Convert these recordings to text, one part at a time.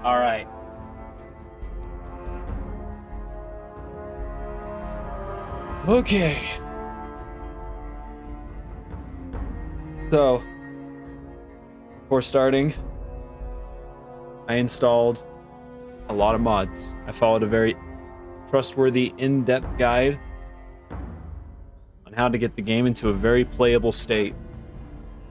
All right. Okay. So, before starting, I installed a lot of mods. I followed a very trustworthy, in-depth guide on how to get the game into a very playable state,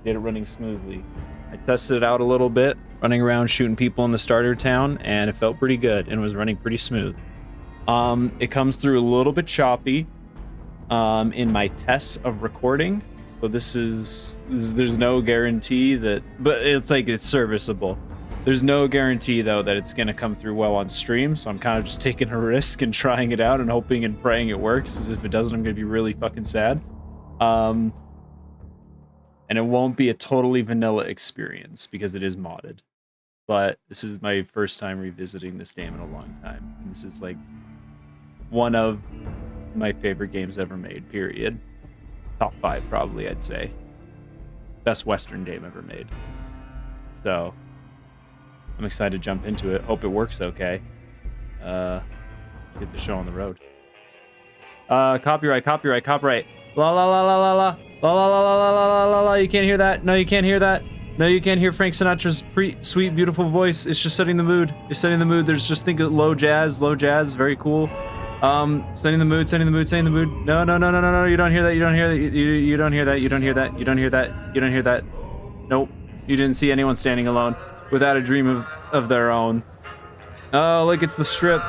get it running smoothly. I tested it out a little bit, running around shooting people in the starter town, and it felt pretty good and was running pretty smooth. It comes through a little bit choppy in my tests of recording. So there's no guarantee that, but it's serviceable. There's no guarantee though that it's gonna come through well on stream, so I'm kind of just taking a risk and trying it out and hoping and praying it works, as if it doesn't, I'm gonna be really fucking sad. And it won't be a totally vanilla experience because it is modded. But this is my first time revisiting this game in a long time. And this is like one of my favorite games ever made, period. Top 5 probably, I'd say. Best Western game ever made. So I'm excited to jump into it. Hope it works okay. Let's get the show on the road. Copyright. La la la la la la. La la la la la la la la. You can't hear that. No, you can't hear that. No, you can't hear Frank Sinatra's sweet, beautiful voice. It's just setting the mood. It's setting the mood. There's just, think of low jazz, very cool. Setting the mood. No, you don't hear that. You don't hear that. Nope. You didn't see anyone standing alone without a dream of their own. Oh, look, it's the strip.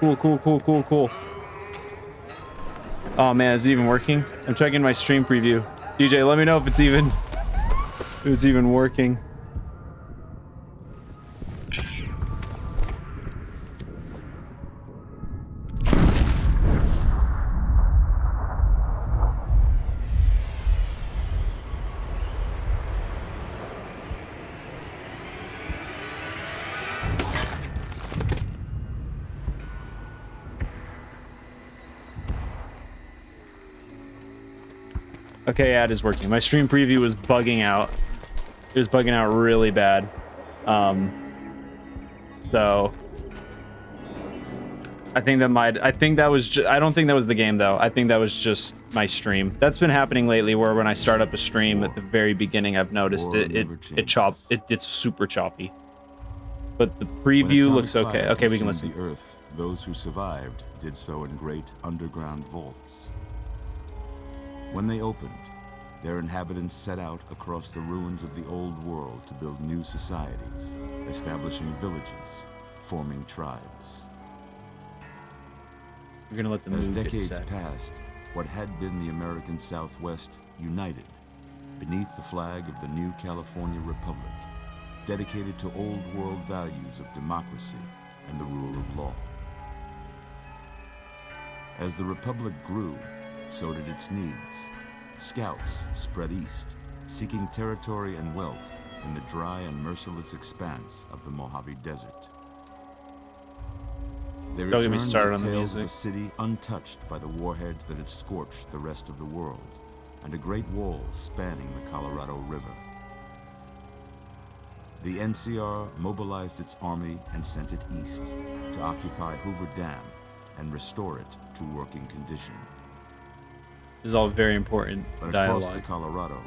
Cool. Oh man, is it even working? I'm checking my stream preview. DJ, let me know if it's even working. Okay, yeah, it is working. My stream preview was bugging out. It was bugging out really bad. So I think that was I don't think that was the game though. I think that was just my stream. That's been happening lately where when I start up a stream at the very beginning, I've noticed it's super choppy. But the preview looks okay. Okay, we can listen. The earth, those who survived did so in great underground vaults. When they opened, their inhabitants set out across the ruins of the old world to build new societies, establishing villages, forming tribes. We're gonna let the As mood get decades set. passed, what had been the American Southwest united beneath the flag of the new California Republic, dedicated to old world values of democracy and the rule of law. As the Republic grew, so did its needs. Scouts spread east, seeking territory and wealth in the dry and merciless expanse of the Mojave Desert. They Don't get me returned started with on the tales of music. a city untouched by the warheads that had scorched the rest of the world, and a great wall spanning the Colorado River. The NCR mobilized its army and sent it east to occupy Hoover Dam and restore it to working condition. This is all very important But dialogue. across the Colorado,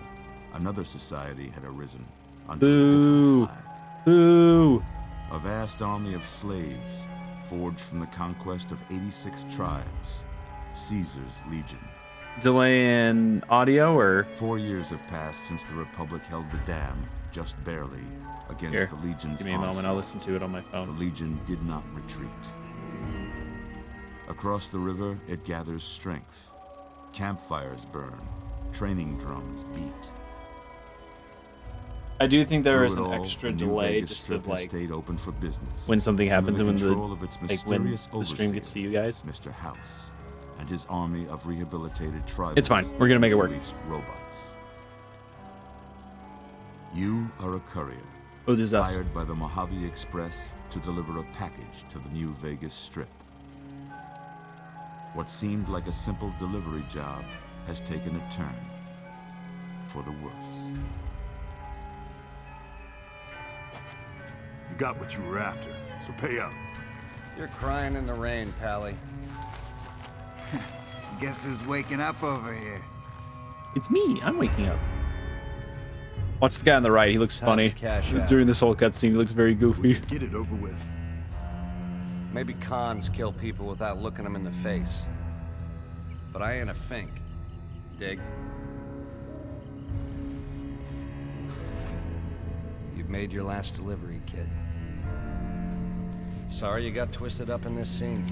another society had arisen under a Boo! different flag. Boo! A vast army of slaves forged from the conquest of 86 tribes, Caesar's Legion. Delay in audio or 4 years have passed since the Republic held the dam, just barely, against here? the Legion's Give me a moment. I'll onslaught. listen to it on my The phone. Legion did not retreat. Across the river, it gathers strength. Campfires burn, training drums beat. I do think there Through is it an all, extra the New delay Vegas just to Strip has like stayed open for business. when something happens and Under when control of its like when mysterious the stream gets to you guys. Mr. House and his army of rehabilitated tribals. It's fine. We're gonna make it work. release robots. You are a courier, Oh, this is us. hired by the Mojave Express to deliver a package to the New Vegas Strip. What seemed like a simple delivery job has taken a turn for the worse. got what you were after, so pay up. You're crying in the rain, Pally. Guess who's waking up over here? It's me. I'm waking up. Watch the guy on the right. He looks Time funny. to cash out. During this whole cutscene, he looks very goofy. Get it over with. Maybe cons kill people without looking them in the face. But I ain't a fink. Dig? You've made your last delivery, kid. Sorry you got twisted up in this scene.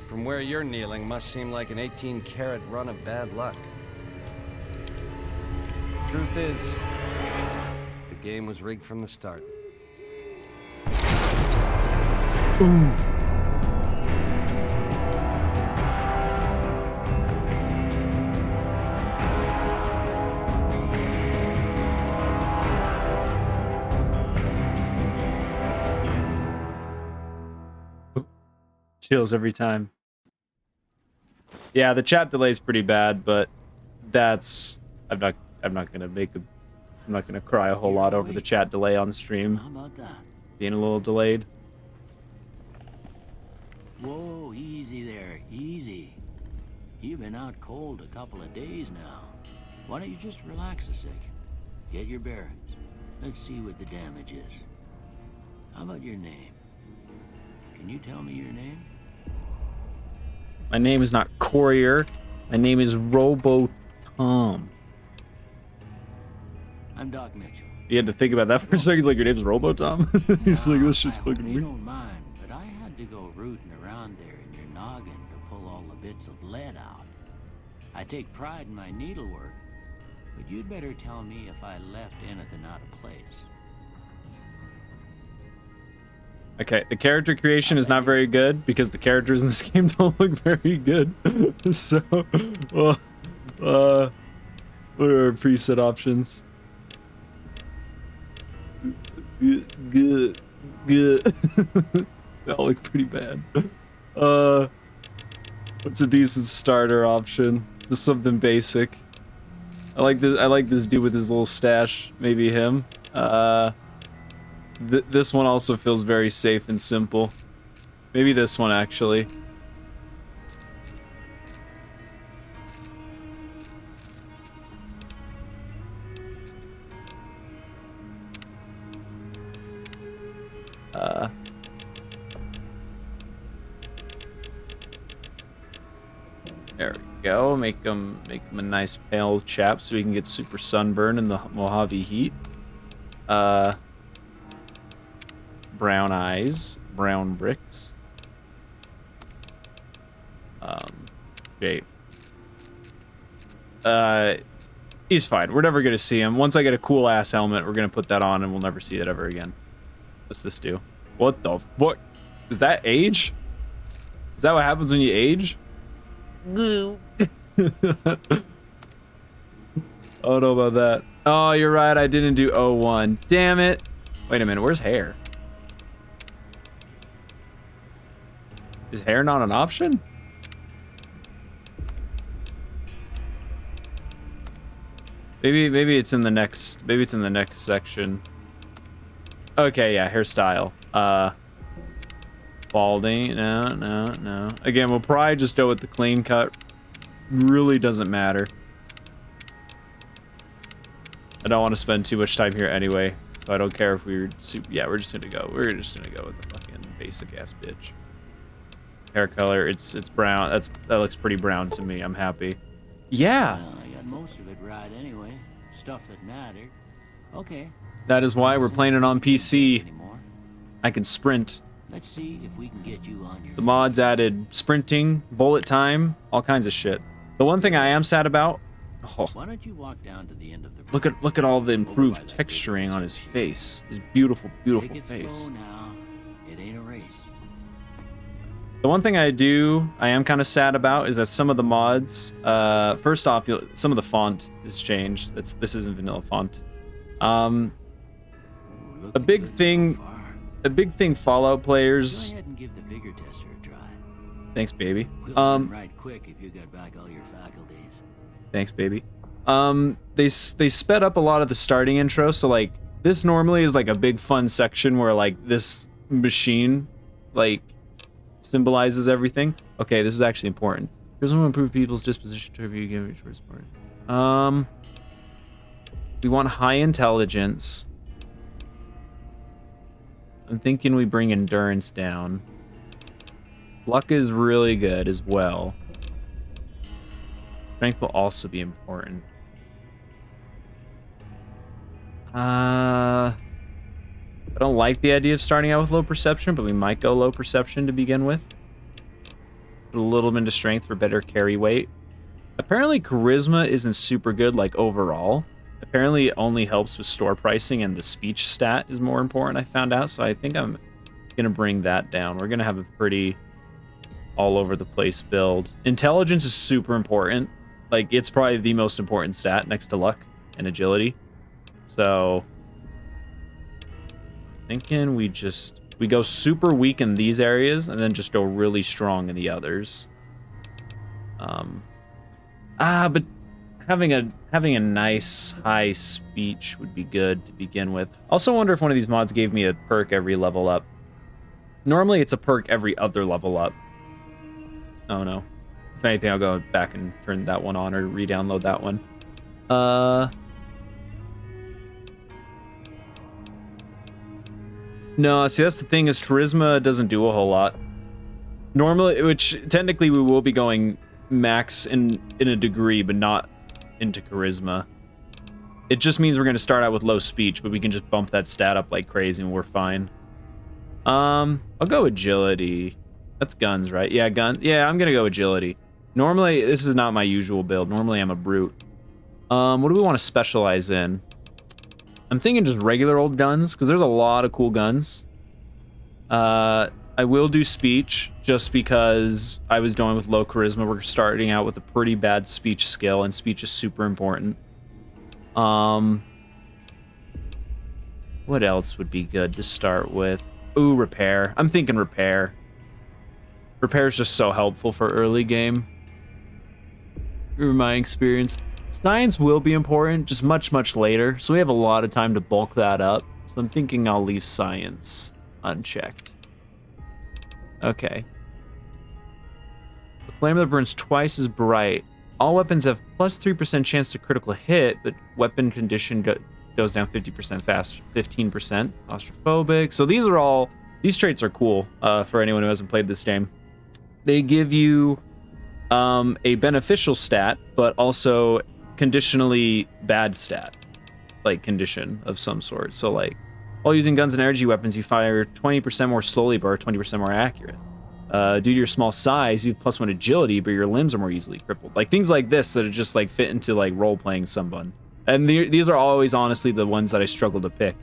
From where you're kneeling must seem like an 18-carat run of bad luck. Truth is, the game was rigged from the start. Ooh. Chills every time. Yeah, the chat delay is pretty bad, but that's I'm not gonna cry a whole lot over the chat delay on stream. How about that? Being a little delayed. Whoa, easy there, easy. You've been out cold a couple of days now. Why don't you just relax a second? Get your bearings. Let's see what the damage is. How about your name? Can you tell me your name? My name is not Courier. My name is Robo Tom. I'm Doc Mitchell. You had to think about that for a second, like your name's Robo Tom. He's like, this shit's I hope fucking you weird. don't mind, but I had to go rooting around there in your noggin to pull all the bits of lead out. I take pride in my needlework, but you'd better tell me if I left anything out of place. Okay, the character creation is not very good because the characters in this game don't look very good. So, what are our preset options? Good. They all look pretty bad. What's a decent starter option? Just something basic. I like this dude with his little stash. Maybe him. This one also feels very safe and simple. Maybe this one, actually. There we go. Make him a nice pale chap so he can get super sunburned in the Mojave heat. Brown eyes, brown bricks. Great. He's fine. We're never gonna see him. Once I get a cool ass helmet, we're gonna put that on and we'll never see it ever again. What's this do? What the fuck? Is that age? Is that what happens when you age? I don't know about that. Oh, you're right. I didn't do 01. Damn it. Wait a minute. Where's hair? Is hair not an option? Maybe it's in the next. Maybe it's in the next section. Okay, yeah, hairstyle. Balding. No. Again, we'll probably just go with the clean cut. Really doesn't matter. I don't want to spend too much time here anyway, so I don't care if we're super. Yeah, we're just gonna go. We're just gonna go with the fucking basic ass bitch. Hair color, it's brown. That looks pretty brown to me. I'm happy. Yeah. Well, I got most of it right anyway. Stuff that mattered. Okay. That is why we're playing it on PC. Anymore. I can sprint. Let's see if we can get you on your The mods added sprinting, bullet time, all kinds of shit. The one thing I am sad about. Oh, Why don't you walk down to the end of the look at all the improved texturing on his face. His beautiful, beautiful Take it face. slow now. It ain't a race. The one thing I am kind of sad about is that some of the mods, first off, some of the font has changed. This isn't vanilla font. A big thing Fallout Go players. ahead and give the vigor tester a try. Thanks, baby. We'll run right quick if you got back all your faculties. Thanks, baby. They sped up a lot of the starting intro, so like This normally is like a big fun section where like this machine like symbolizes everything. Okay, this is actually important. Here's one to improve people's disposition to review game towards sport. We want high intelligence. I'm thinking we bring endurance down. Luck is really good as well. Strength will also be important. I don't like the idea of starting out with low perception, but we might go low perception to begin with. Put a little bit into strength for better carry weight. Apparently charisma isn't super good like overall. Apparently it only helps with store pricing, and the speech stat is more important, I found out. So I think I'm gonna bring that down. We're gonna have a pretty all over the place build. Intelligence is super important. Like, it's probably the most important stat next to luck and agility. So thinking we go super weak in these areas and then just go really strong in the others. But having a nice high speech would be good to begin with. Also wonder if one of these mods gave me a perk every level up. Normally it's a perk every other level up. Oh no. If anything, I'll go back and turn that one on or re-download that one. No, see, that's the thing, is charisma doesn't do a whole lot. Normally, which technically we will be going max in a degree, but not into charisma. It just means we're going to start out with low speech, but we can just bump that stat up like crazy and we're fine. I'll go agility. That's guns, right? Yeah, guns. Yeah, I'm going to go agility. Normally, this is not my usual build. Normally, I'm a brute. What do we want to specialize in? I'm thinking just regular old guns, because there's a lot of cool guns. I will do speech, just because I was going with low charisma. We're starting out with a pretty bad speech skill, and speech is super important. What else would be good to start with? Ooh, repair. I'm thinking repair. Repair is just so helpful for early game. In my experience. Science will be important, just much, much later. So we have a lot of time to bulk that up. So I'm thinking I'll leave science unchecked. Okay. The flame that burns twice as bright. All weapons have plus 3% chance to critical hit, but weapon condition goes down 50% faster, 15%. Claustrophobic. So these traits are cool for anyone who hasn't played this game. They give you a beneficial stat, but also conditionally bad stat, like condition of some sort. So like, while using guns and energy weapons, you fire 20% more slowly, but are 20% more accurate. Due to your small size, you have +1 agility, but your limbs are more easily crippled. Like things like this that are just like fit into like role-playing someone. And these are always honestly the ones that I struggle to pick.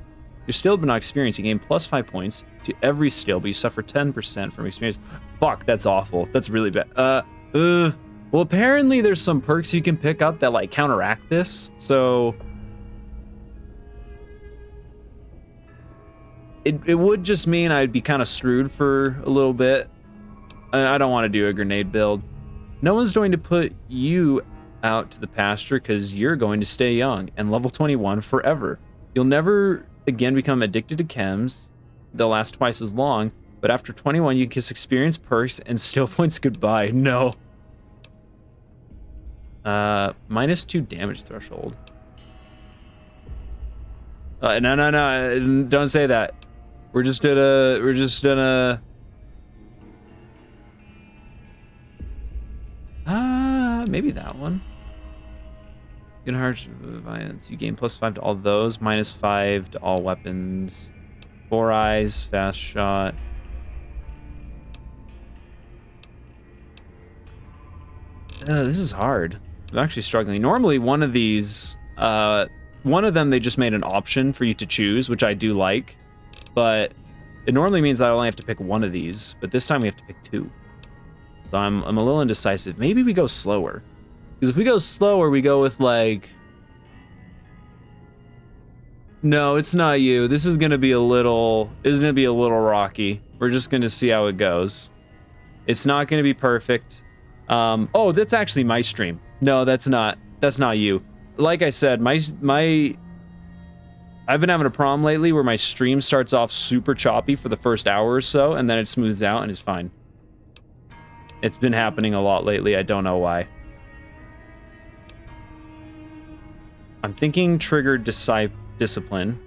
You're still but not experienced. You gain +5 points to every skill, but you suffer 10% from experience. Fuck, that's awful. That's really bad. Well, apparently there's some perks you can pick up that like counteract this. So it would just mean I'd be kind of screwed for a little bit. I don't want to do a grenade build. No one's going to put you out to the pasture because you're going to stay young and level 21 forever. You'll never again become addicted to chems. They'll last twice as long, but after 21 you kiss experience perks and skill points goodbye. No. -2 damage threshold. No, don't say that. We're just gonna maybe that one. Get harsh violence. You gain +5 to all those, -5 to all weapons. 4 eyes, fast shot. This is hard. I'm actually struggling. Normally one of these, one of them they just made an option for you to choose, which I do like, but it normally means I only have to pick one of these, but this time we have to pick 2. So I'm a little indecisive. Maybe we go slower. Because if we go slower, we go with like... No, it's not you. This is gonna be a little rocky. We're just gonna see how it goes. It's not gonna be perfect. Oh, that's actually my stream. No, that's not you. Like I said, my I've been having a problem lately where my stream starts off super choppy for the first hour or so, and then it smooths out and is fine. It's been happening a lot lately. I don't know why. I'm thinking triggered discipline.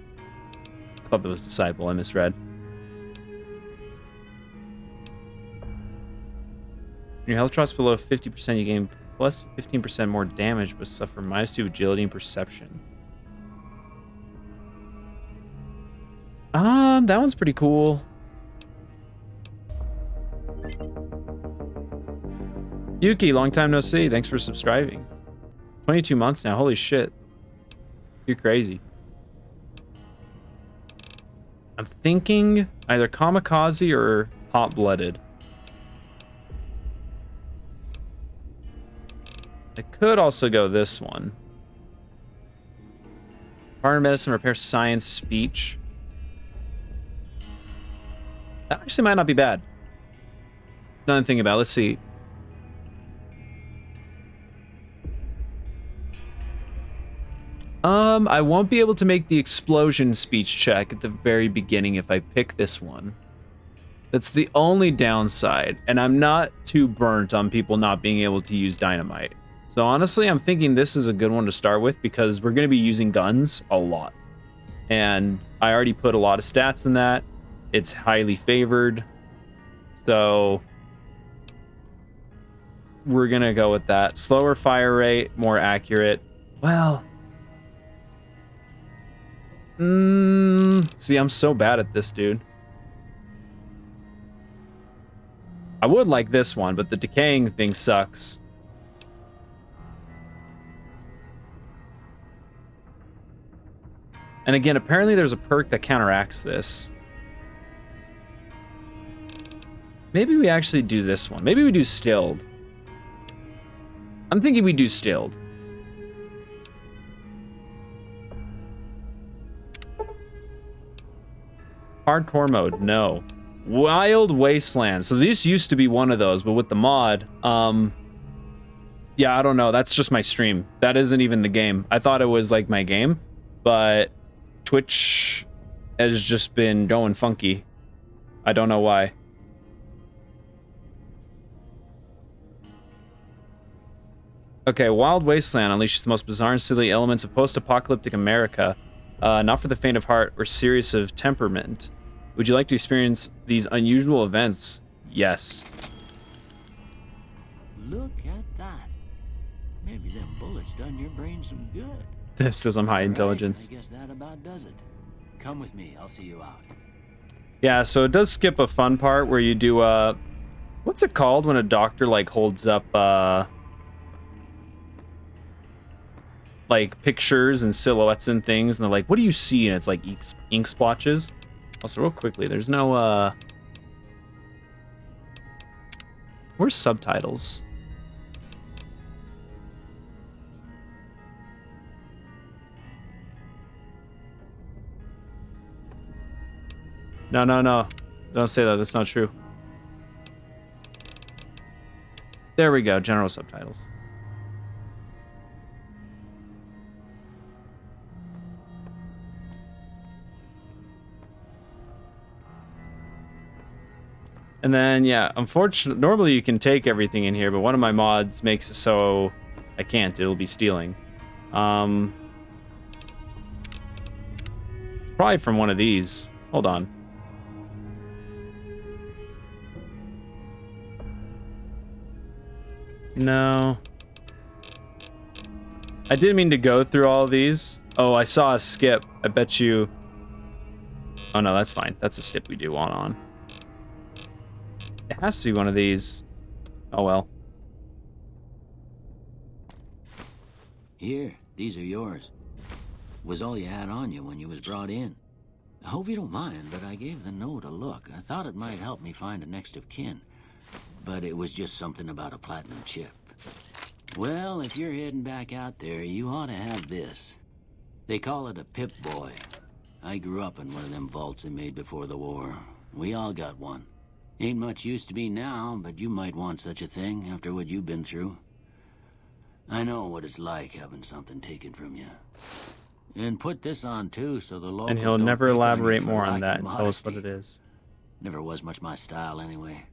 I thought that was disciple. I misread. When your health drops below 50%, you gain plus 15% more damage, but suffer -2 agility and perception. That one's pretty cool. Yuki, long time no see. Thanks for subscribing. 22 months now. Holy shit. You're crazy. I'm thinking either kamikaze or hot-blooded. I could also go this one. Modern medicine, repair science, speech. That actually might not be bad. Another thing about it. Let's see. I won't be able to make the explosion speech check at the very beginning if I pick this one. That's the only downside, and I'm not too burnt on people not being able to use dynamite. So honestly, I'm thinking this is a good one to start with because we're going to be using guns a lot. And I already put a lot of stats in that. It's highly favored. So we're going to go with that. Slower fire rate, more accurate. Well, see, I'm so bad at this, dude. I would like this one, but the decaying thing sucks. And again, apparently there's a perk that counteracts this. Maybe we actually do this one. Maybe we do stilled. I'm thinking we do stilled. Hardcore mode, no. Wild Wasteland. So this used to be one of those, but with the mod, yeah, I don't know. That's just my stream. That isn't even the game. I thought it was like my game, but Twitch has just been going funky. I don't know why. Okay, Wild Wasteland unleashes the most bizarre and silly elements of post-apocalyptic America. Not for the faint of heart or serious of temperament. Would you like to experience these unusual events? Yes. Look at that. Maybe them bullets done your brain some good. This does some high intelligence. I guess that about does it. Come with me, I'll see you out. Yeah, so it does skip a fun part where you do, what's it called when a doctor, like, holds up, like, pictures and silhouettes and things, and they're like, what do you see? And it's like ink splotches. Also, real quickly, there's no, where's subtitles? No, no, no. Don't say that. That's not true. There we go. General subtitles. And then, yeah, unfortunately, normally you can take everything in here, but one of my mods makes it so I can't. It'll be stealing. Probably from one of these. Hold on. No. I didn't mean to go through all of these. Oh, I saw a skip. I bet you... Oh, no, that's fine. That's a skip we do want on. It has to be one of these. Oh, well. Here, these are yours. Was all you had on you when you was brought in. I hope you don't mind, but I gave the note a look. I thought it might help me find a next of kin. But it was just something about a platinum chip. Well, if you're heading back out there, you ought to have this. They call it a Pip-Boy. I grew up in one of them vaults they made before the war. We all got one. Ain't much use to me now, but you might want such a thing after what you've been through. I know what it's like having something taken from you. And put this on too, so the locals And he'll don't never pick on you elaborate for more on lacking that and tell us what modesty. it is. Never was much my style anyway.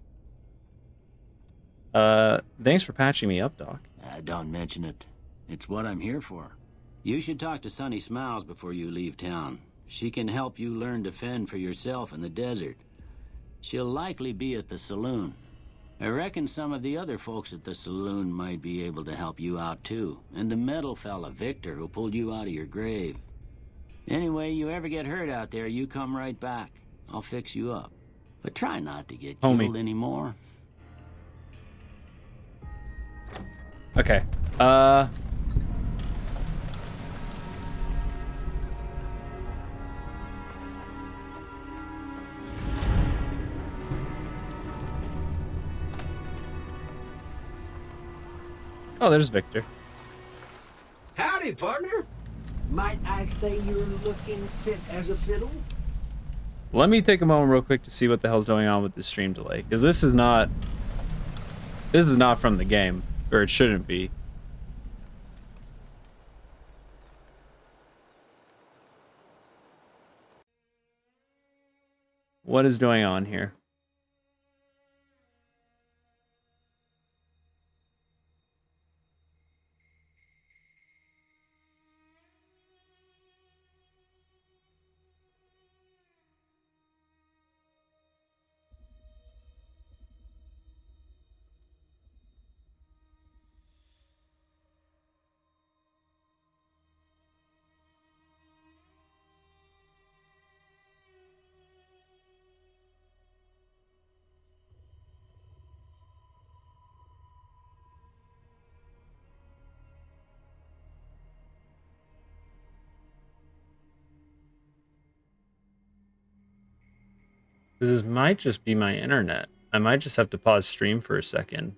Thanks for patching me up, Doc. Don't mention it. It's what I'm here for. You should talk to Sunny Smiles before you leave town. She can help you learn to fend for yourself in the desert. She'll likely be at the saloon. I reckon some of the other folks at the saloon might be able to help you out too. And the metal fella, Victor, who pulled you out of your grave. Anyway, you ever get hurt out there, you come right back. I'll fix you up. But try not to get Homie. killed anymore. Okay. Oh, there's Victor. Howdy, partner. Might I say you're looking fit as a fiddle? Let me take a moment real quick to see what the hell's going on with this stream delay, because this is not from the game, or it shouldn't be. What is going on here? This might just be my internet. I might just have to pause stream for a second.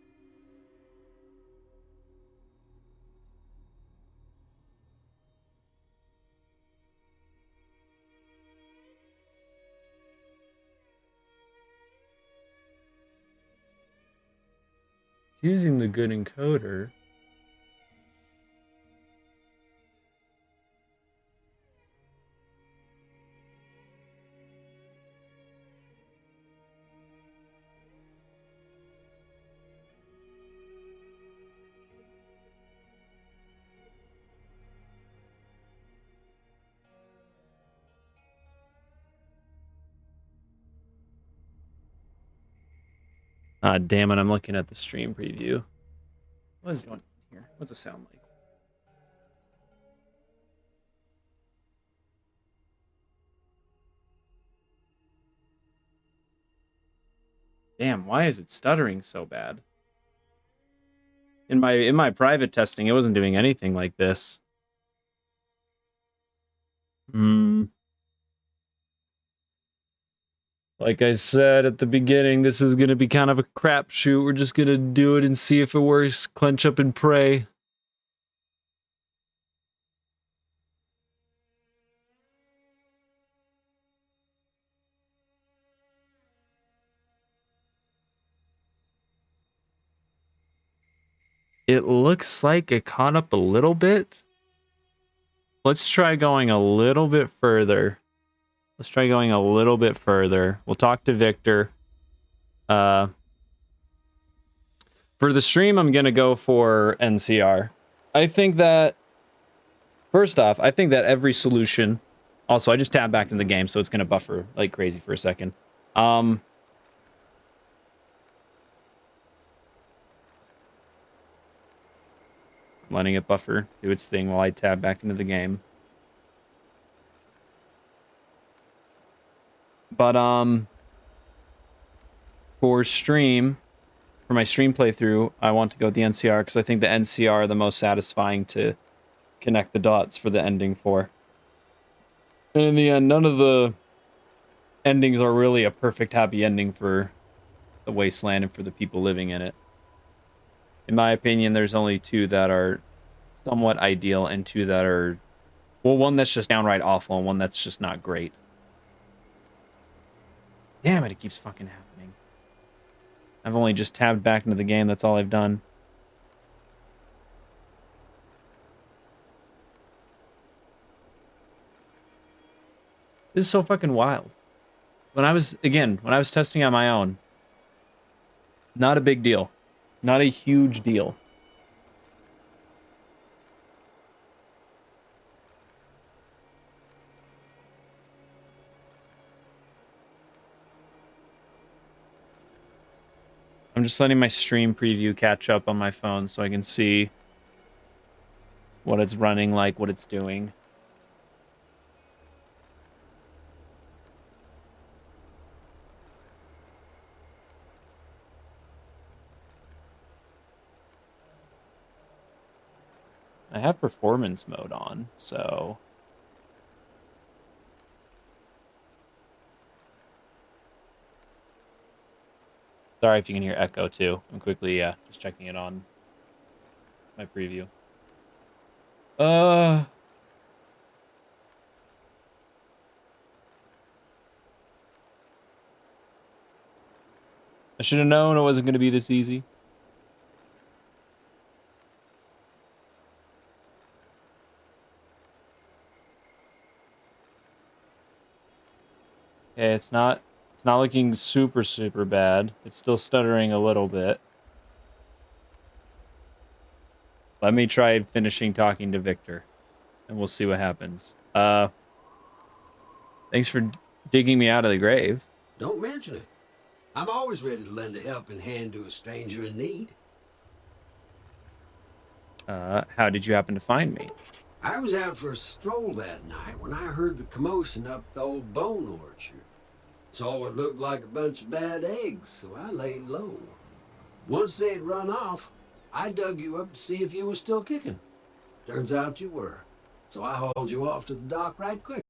Using the good encoder. Ah, damn it, I'm looking at the stream preview. What is going on here? What's it sound like? Damn, why is it stuttering so bad? In my private testing, it wasn't doing anything like this. Like I said at the beginning, this is going to be kind of a crapshoot. We're just going to do it and see if it works. Clench up and pray. It looks like it caught up a little bit. Let's try going a little bit further. Let's try going a little bit further. We'll talk to Victor. For the stream, I'm going to go for NCR. I think that, first off, I think that every solution... Also, I just tabbed back into the game, so it's going to buffer like crazy for a second. Letting it buffer, do its thing while I tab back into the game. But, for stream, for my stream playthrough, I want to go with the NCR because I think the NCR are the most satisfying to connect the dots for the ending for. And in the end, none of the endings are really a perfect happy ending for the wasteland and for the people living in it. In my opinion, there's only two that are somewhat ideal and two that are, well, one that's just downright awful and one that's just not great. Damn it, it keeps fucking happening. I've only just tabbed back into the game, that's all I've done. This is so fucking wild. When I was testing on my own, not a big deal. Not a huge deal. I'm just letting my stream preview catch up on my phone so I can see what it's running like, what it's doing. I have performance mode on, so... Sorry if you can hear echo too. I'm quickly, just checking it on my preview. I should have known it wasn't going to be this easy. Okay, it's not looking super, super bad. It's still stuttering a little bit. Let me try finishing talking to Victor, and we'll see what happens. Thanks for digging me out of the grave. Don't mention it. I'm always ready to lend a helping hand to a stranger in need. How did you happen to find me? I was out for a stroll that night when I heard the commotion up the old bone orchard. Saw what looked like a bunch of bad eggs, so I laid low. Once they'd run off, I dug you up to see if you were still kicking. Turns out you were, so I hauled you off to the dock right quick.